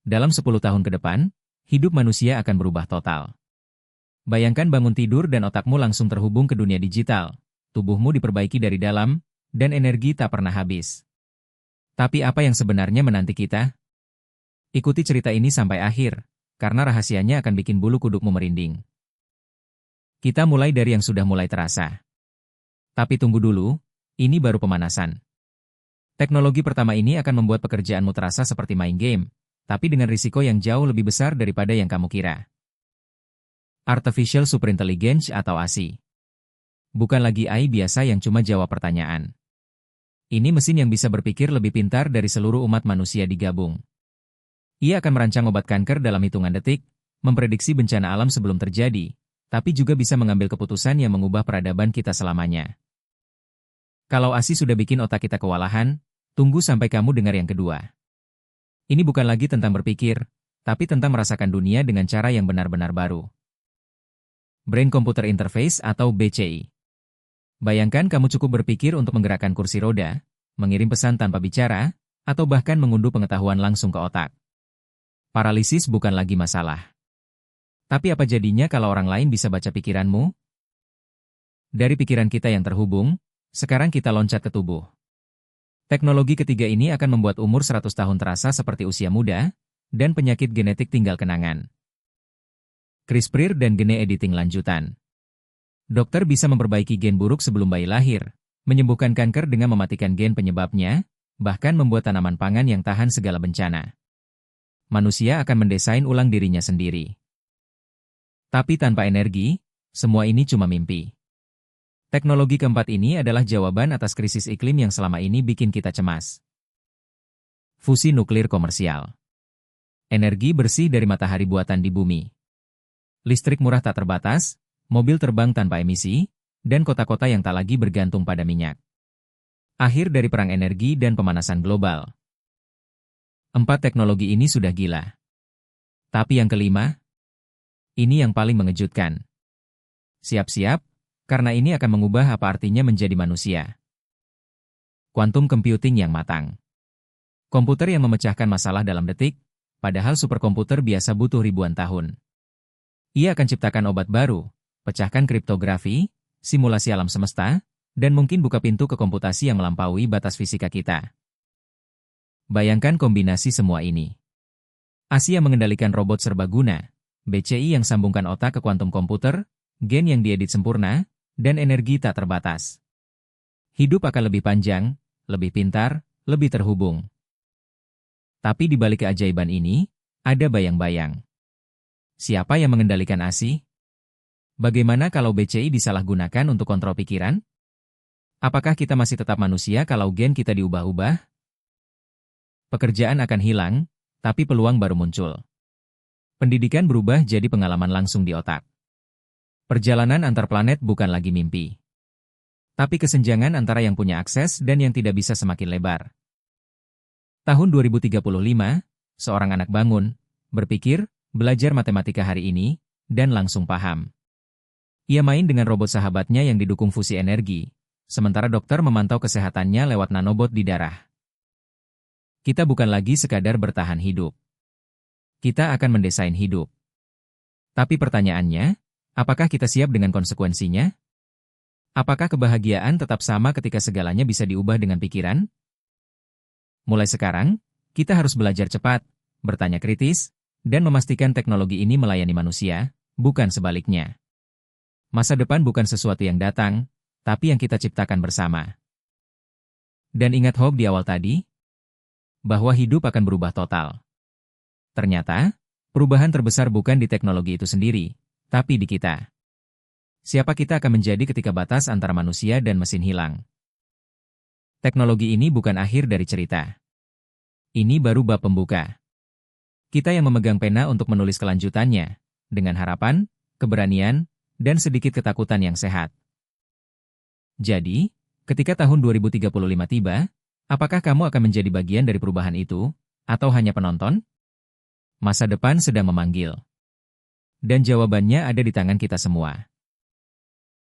Dalam 10 tahun ke depan, hidup manusia akan berubah total. Bayangkan bangun tidur dan otakmu langsung terhubung ke dunia digital, tubuhmu diperbaiki dari dalam, dan energi tak pernah habis. Tapi apa yang sebenarnya menanti kita? Ikuti cerita ini sampai akhir, karena rahasianya akan bikin bulu kudukmu merinding. Kita mulai dari yang sudah mulai terasa. Tapi tunggu dulu, ini baru pemanasan. Teknologi pertama ini akan membuat pekerjaanmu terasa seperti main game, tapi dengan risiko yang jauh lebih besar daripada yang kamu kira. Artificial Superintelligence atau ASI. Bukan lagi AI biasa yang cuma jawab pertanyaan. Ini mesin yang bisa berpikir lebih pintar dari seluruh umat manusia digabung. Ia akan merancang obat kanker dalam hitungan detik, memprediksi bencana alam sebelum terjadi, tapi juga bisa mengambil keputusan yang mengubah peradaban kita selamanya. Kalau ASI sudah bikin otak kita kewalahan, tunggu sampai kamu dengar yang kedua. Ini bukan lagi tentang berpikir, tapi tentang merasakan dunia dengan cara yang benar-benar baru. Brain Computer Interface atau BCI. Bayangkan kamu cukup berpikir untuk menggerakkan kursi roda, mengirim pesan tanpa bicara, atau bahkan mengunduh pengetahuan langsung ke otak. Paralisis bukan lagi masalah. Tapi apa jadinya kalau orang lain bisa baca pikiranmu? Dari pikiran kita yang terhubung, sekarang kita loncat ke tubuh. Teknologi ketiga ini akan membuat umur 100 tahun terasa seperti usia muda, dan penyakit genetik tinggal kenangan. CRISPR dan gene editing lanjutan. Dokter bisa memperbaiki gen buruk sebelum bayi lahir, menyembuhkan kanker dengan mematikan gen penyebabnya, bahkan membuat tanaman pangan yang tahan segala bencana. Manusia akan mendesain ulang dirinya sendiri. Tapi tanpa energi, semua ini cuma mimpi. Teknologi keempat ini adalah jawaban atas krisis iklim yang selama ini bikin kita cemas. Fusi nuklir komersial. Energi bersih dari matahari buatan di bumi. Listrik murah tak terbatas, mobil terbang tanpa emisi, dan kota-kota yang tak lagi bergantung pada minyak. Akhir dari perang energi dan pemanasan global. 4 teknologi ini sudah gila. Tapi yang kelima, ini yang paling mengejutkan. Siap-siap, karena ini akan mengubah apa artinya menjadi manusia. Quantum computing yang matang. Komputer yang memecahkan masalah dalam detik, padahal superkomputer biasa butuh ribuan tahun. Ia akan ciptakan obat baru, pecahkan kriptografi, simulasi alam semesta, dan mungkin buka pintu ke komputasi yang melampaui batas fisika kita. Bayangkan kombinasi semua ini. ASI yang mengendalikan robot serbaguna, BCI yang sambungkan otak ke kuantum komputer, gen yang diedit sempurna, dan energi tak terbatas. Hidup akan lebih panjang, lebih pintar, lebih terhubung. Tapi di balik keajaiban ini, ada bayang-bayang. Siapa yang mengendalikan ASI? Bagaimana kalau BCI disalahgunakan untuk kontrol pikiran? Apakah kita masih tetap manusia kalau gen kita diubah-ubah? Pekerjaan akan hilang, tapi peluang baru muncul. Pendidikan berubah jadi pengalaman langsung di otak. Perjalanan antar planet bukan lagi mimpi. Tapi kesenjangan antara yang punya akses dan yang tidak bisa semakin lebar. Tahun 2035, seorang anak bangun, berpikir, belajar matematika hari ini, dan langsung paham. Ia main dengan robot sahabatnya yang didukung fusi energi, sementara dokter memantau kesehatannya lewat nanobot di darah. Kita bukan lagi sekadar bertahan hidup. Kita akan mendesain hidup. Tapi pertanyaannya, apakah kita siap dengan konsekuensinya? Apakah kebahagiaan tetap sama ketika segalanya bisa diubah dengan pikiran? Mulai sekarang, kita harus belajar cepat, bertanya kritis, dan memastikan teknologi ini melayani manusia, bukan sebaliknya. Masa depan bukan sesuatu yang datang, tapi yang kita ciptakan bersama. Dan ingat hope di awal tadi, bahwa hidup akan berubah total. Ternyata, perubahan terbesar bukan di teknologi itu sendiri, tapi di kita. Siapa kita akan menjadi ketika batas antara manusia dan mesin hilang? Teknologi ini bukan akhir dari cerita. Ini baru bab pembuka. Kita yang memegang pena untuk menulis kelanjutannya, dengan harapan, keberanian, dan sedikit ketakutan yang sehat. Jadi, ketika tahun 2035 tiba, apakah kamu akan menjadi bagian dari perubahan itu, atau hanya penonton? Masa depan sedang memanggil. Dan jawabannya ada di tangan kita semua.